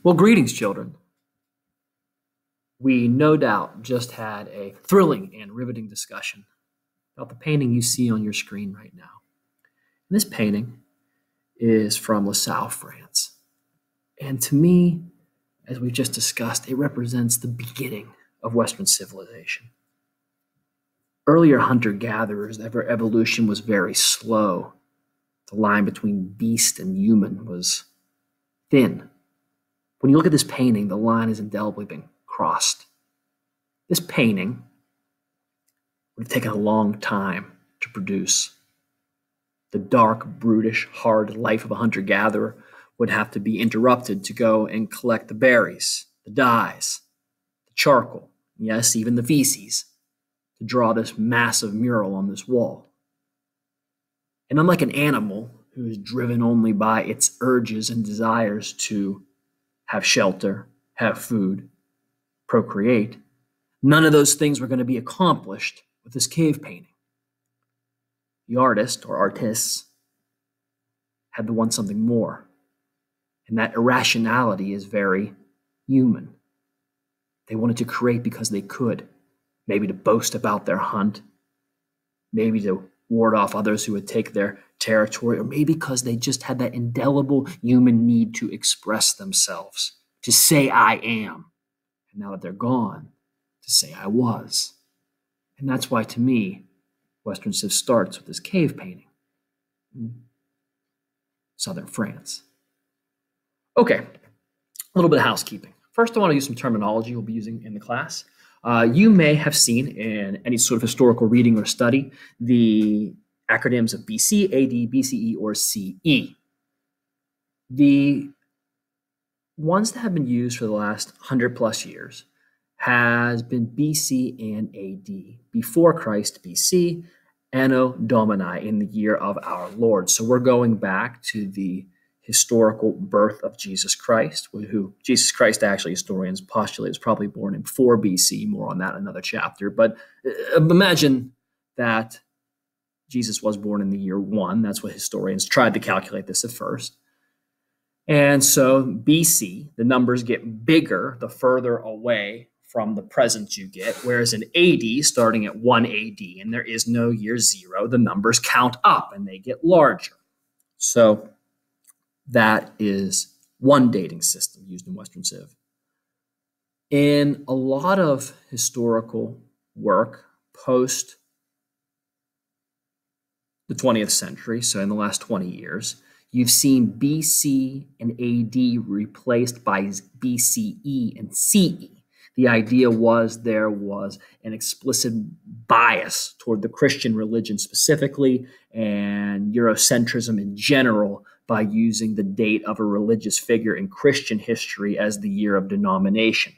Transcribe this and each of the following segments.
Well, greetings, children. We no doubt just had a thrilling and riveting discussion about the painting you see on your screen right now. And this painting is from LaSalle, France. And to me, as we've just discussed, it represents the beginning of Western civilization. Earlier hunter-gatherers, their evolution was very slow. The line between beast and human was thin. When you look at this painting, the line has indelibly been crossed. This painting would have taken a long time to produce. The dark, brutish, hard life of a hunter-gatherer would have to be interrupted to go and collect the berries, the dyes, the charcoal, yes, even the feces, to draw this massive mural on this wall. And unlike an animal who is driven only by its urges and desires to have shelter, have food, procreate, none of those things were going to be accomplished with this cave painting. The artist or artists had to want something more. And that irrationality is very human. They wanted to create because they could, maybe to boast about their hunt, maybe to ward off others who would take their territory, or maybe because they just had that indelible human need to express themselves, to say I am, and now that they're gone, to say I was. And that's why, to me, Western Civ starts with this cave painting in southern France. Okay, a little bit of housekeeping. First, I want to use some terminology we'll be using in the class. You may have seen in any sort of historical reading or study the acronyms of BC, AD, BCE, or CE. The ones that have been used for the last 100 plus years has been BC and AD, before Christ BC, Anno Domini, in the year of our Lord. So we're going back to the historical birth of Jesus Christ, who Jesus Christ, actually, historians postulate was probably born in 4 BC, more on that in another chapter. But imagine that Jesus was born in the year 1. That's what historians tried to calculate this at first. And so BC, the numbers get bigger the further away from the present you get, whereas in AD, starting at 1 AD, and there is no year 0, the numbers count up and they get larger. So that is one dating system used in Western Civ. In a lot of historical work post the 20th century, so in the last 20 years, you've seen BC and AD replaced by BCE and CE. The idea was there was an explicit bias toward the Christian religion specifically and Eurocentrism in general by using the date of a religious figure in Christian history as the year of denomination.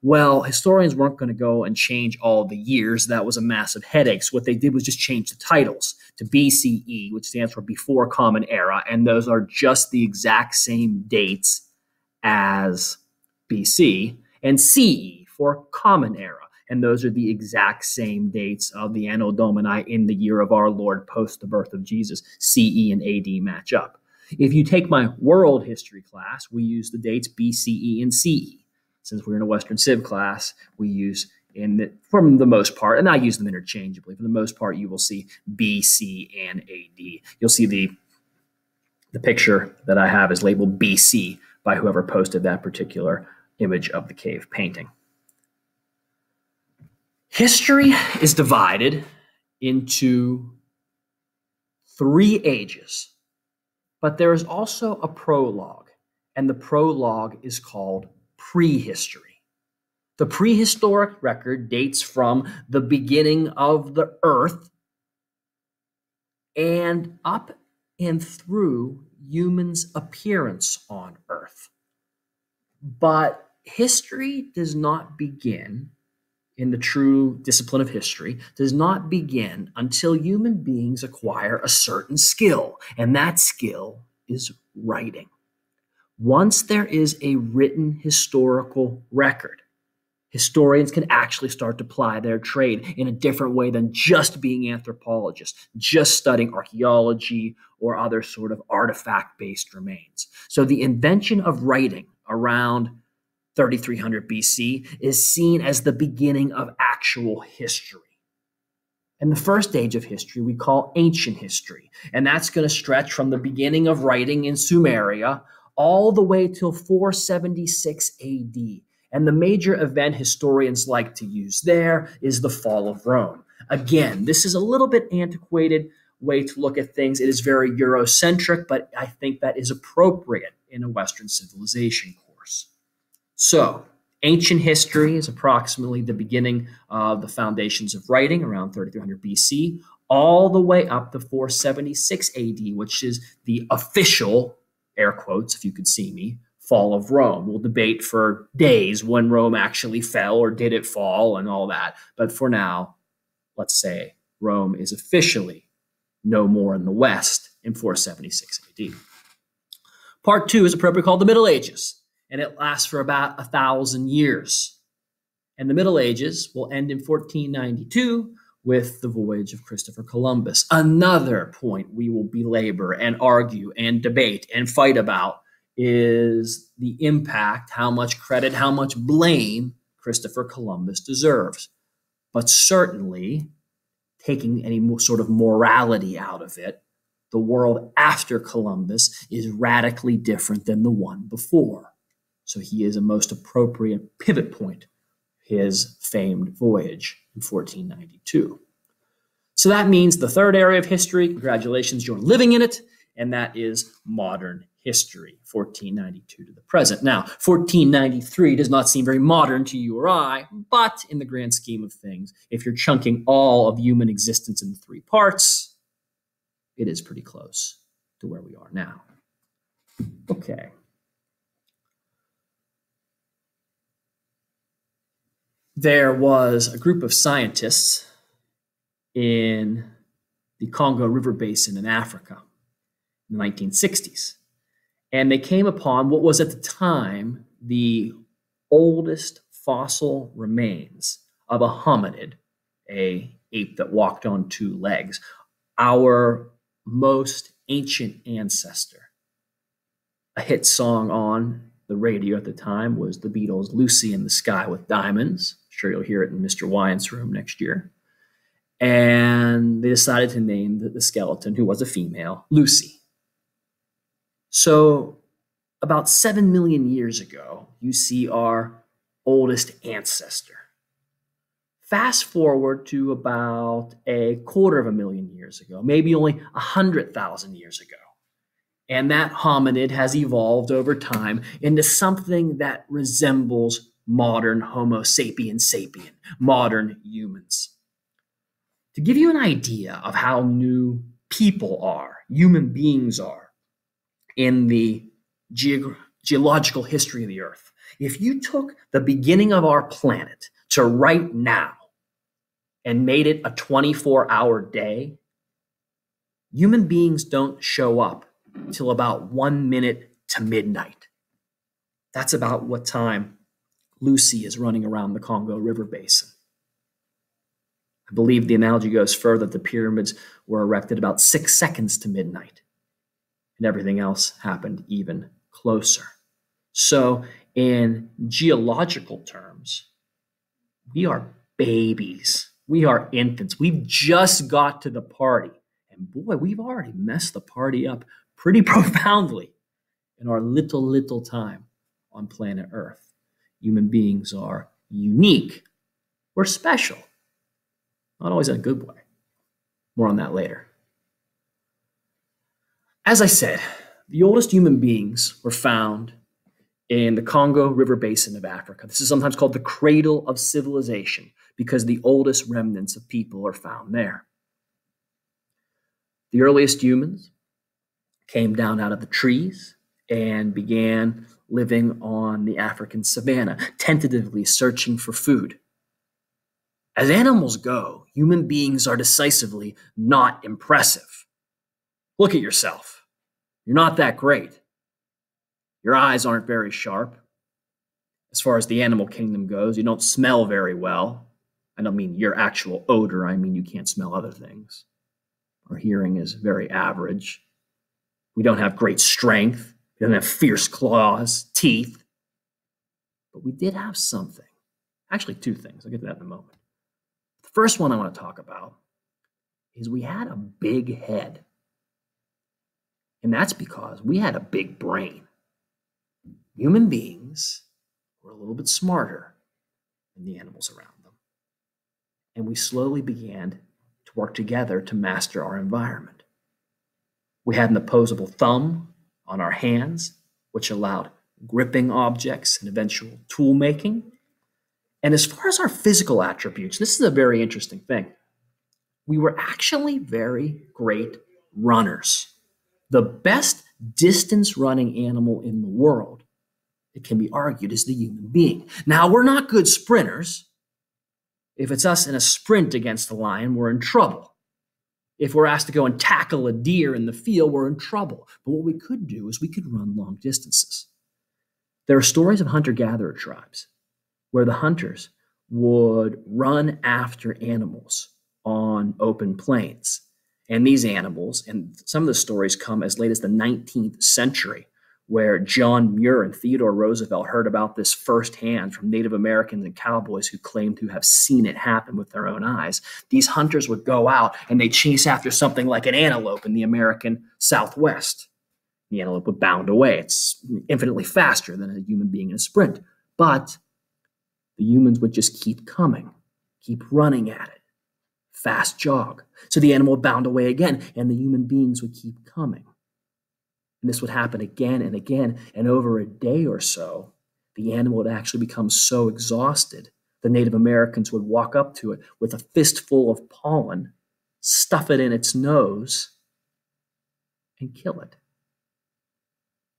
Well, historians weren't going to go and change all the years. That was a massive headache. So what they did was just change the titles to BCE, which stands for Before Common Era, and those are just the exact same dates as BC, and CE for Common Era. And those are the exact same dates of the Anno Domini in the year of our Lord post the birth of Jesus. CE and AD match up. If you take my world history class, we use the dates BCE and CE. Since we're in a Western Civ class, we use, for the most part, and I use them interchangeably, for the most part, you will see BC and AD. You'll see the picture that I have is labeled BC by whoever posted that particular image of the cave painting. History is divided into 3 ages, but there is also a prologue, and the prologue is called prehistory. The prehistoric record dates from the beginning of the earth and up and through humans' appearance on earth. But history does not begin, in the true discipline of history, does not begin until human beings acquire a certain skill, and that skill is writing. Once there is a written historical record, historians can actually start to ply their trade in a different way than just being anthropologists, just studying archaeology or other sort of artifact-based remains. So the invention of writing around 3300 BC is seen as the beginning of actual history. And the first age of history we call ancient history. And that's going to stretch from the beginning of writing in Sumeria all the way till 476 AD. And the major event historians like to use there is the fall of Rome. Again, this is a little bit antiquated way to look at things. It is very Eurocentric, but I think that is appropriate in a Western civilization course. So, ancient history is approximately the beginning of the foundations of writing around 3300 BC, all the way up to 476 AD, which is the official, air quotes, if you could see me, fall of Rome. We'll debate for days when Rome actually fell or did it fall and all that. But for now, let's say Rome is officially no more in the West in 476 AD. Part 2 is appropriately called the Middle Ages. And it lasts for about 1,000 years. And the Middle Ages will end in 1492 with the voyage of Christopher Columbus. Another point we will belabor and argue and debate and fight about is the impact, how much credit, how much blame Christopher Columbus deserves. But certainly, taking any sort of morality out of it, the world after Columbus is radically different than the one before. So he is a most appropriate pivot point, his famed voyage in 1492. So that means the third area of history, congratulations, you're living in it, and that is modern history, 1492 to the present. Now, 1493 does not seem very modern to you or I, but in the grand scheme of things, if you're chunking all of human existence into 3 parts, it is pretty close to where we are now. Okay. There was a group of scientists in the Congo River Basin in Africa in the 1960s. And they came upon what was at the time the oldest fossil remains of a hominid, an ape that walked on 2 legs, our most ancient ancestor. A hit song on the radio at the time was the Beatles' Lucy in the Sky with Diamonds. I'm sure you'll hear it in Mr. Wyant's room next year. And they decided to name the skeleton, who was a female, Lucy. So about 7 million years ago, you see our oldest ancestor. Fast forward to about 250,000 years ago, maybe only 100,000 years ago. And that hominid has evolved over time into something that resembles modern Homo sapiens sapien, modern humans. To give you an idea of how new people are, human beings are, in the geological history of the Earth, if you took the beginning of our planet to right now and made it a 24-hour day, human beings don't show up till about 1 minute to midnight. That's about what time Lucy is running around the Congo River Basin. I believe the analogy goes further that the pyramids were erected about 6 seconds to midnight, and everything else happened even closer. So in geological terms, we are babies. We are infants. We've just got to the party. And boy, we've already messed the party up pretty profoundly in our little time on planet Earth. Human beings are unique. We're special. Not always in a good way. More on that later. As I said, the oldest human beings were found in the Congo River Basin of Africa. This is sometimes called the cradle of civilization because the oldest remnants of people are found there. The earliest humans came down out of the trees and began living on the African savanna, tentatively searching for food. As animals go, human beings are decisively not impressive. Look at yourself. You're not that great. Your eyes aren't very sharp. As far as the animal kingdom goes, you don't smell very well. I don't mean your actual odor. I mean you can't smell other things. Our hearing is very average. We don't have great strength. We don't have fierce claws, teeth. But we did have something. Actually, two things. I'll get to that in a moment. The first one I want to talk about is we had a big head. And that's because we had a big brain. Human beings were a little bit smarter than the animals around them. And we slowly began to work together to master our environment. We had an opposable thumb on our hands, which allowed gripping objects and eventual tool making. And as far as our physical attributes, this is a very interesting thing. We were actually very great runners. The best distance running animal in the world, it can be argued, is the human being. Now, we're not good sprinters. If it's us in a sprint against a lion, we're in trouble. If we're asked to go and tackle a deer in the field, we're in trouble. But what we could do is we could run long distances. There are stories of hunter-gatherer tribes where the hunters would run after animals on open plains. And these animals, and some of the stories come as late as the 19th century, where John Muir and Theodore Roosevelt heard about this firsthand from Native Americans and cowboys who claimed to have seen it happen with their own eyes. These hunters would go out and they'd chase after something like an antelope in the American Southwest. The antelope would bound away. It's infinitely faster than a human being in a sprint. But the humans would just keep coming, keep running at it. Fast jog. So the animal would bound away again, and the human beings would keep coming. And this would happen again and again, and over a day or so, the animal would actually become so exhausted, the Native Americans would walk up to it with a fistful of pollen, stuff it in its nose, and kill it.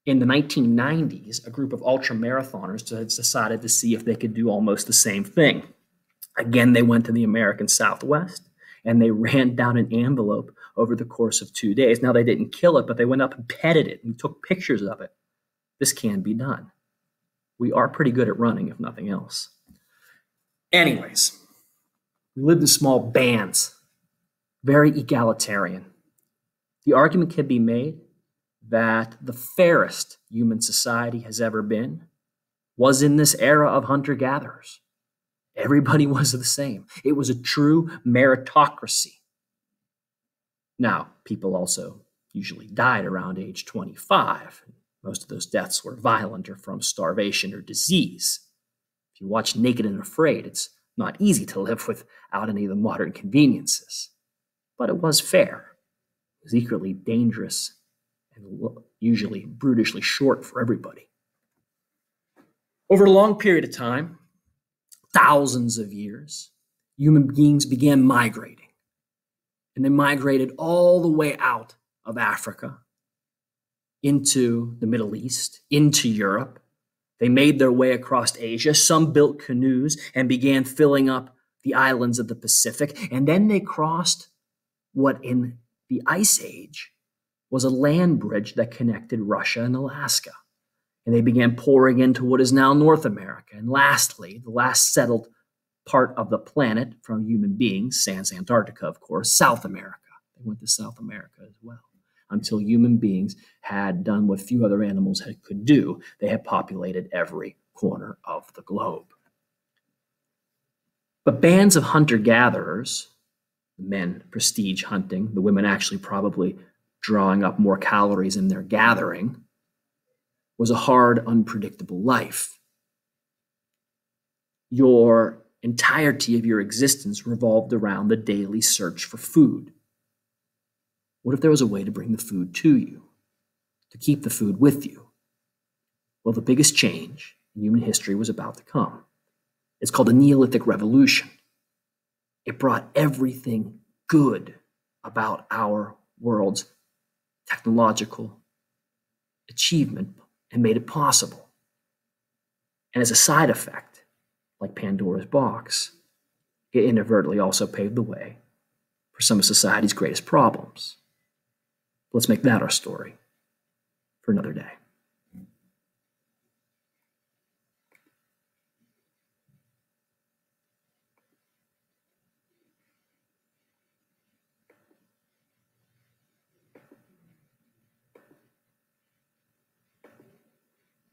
In the 1990s, a group of ultramarathoners decided to see if they could do almost the same thing. Again, they went to the American Southwest, and they ran down an antelope over the course of 2 days. Now, they didn't kill it, but they went up and petted it and took pictures of it. This can be done. We are pretty good at running, if nothing else. Anyways, we lived in small bands, very egalitarian. The argument can be made that the fairest human society has ever been was in this era of hunter-gatherers. Everybody was the same. It was a true meritocracy. Now, people also usually died around age 25. Most of those deaths were violent or from starvation or disease. If you watch Naked and Afraid, it's not easy to live without any of the modern conveniences. But it was fair. It was equally dangerous and usually brutishly short for everybody. Over a long period of time, thousands of years, human beings began migrating. And they migrated all the way out of Africa into the Middle East, into Europe. They made their way across Asia. Some built canoes and began filling up the islands of the Pacific. And then they crossed what in the Ice Age was a land bridge that connected Russia and Alaska. And they began pouring into what is now North America. And lastly, the last settled part of the planet from human beings, sans Antarctica, of course, South America. They went to South America as well. Until human beings had done what few other animals could do, they had populated every corner of the globe. But bands of hunter-gatherers, the men prestige hunting, the women actually probably drawing up more calories in their gathering, was a hard, unpredictable life. Your entirety of your existence revolved around the daily search for food. What if there was a way to bring the food to you, to keep the food with you? Well, the biggest change in human history was about to come. It's called the Neolithic Revolution. It brought everything good about our world's technological achievement and made it possible. And as a side effect, like Pandora's box, it inadvertently also paved the way for some of society's greatest problems. Let's make that our story for another day.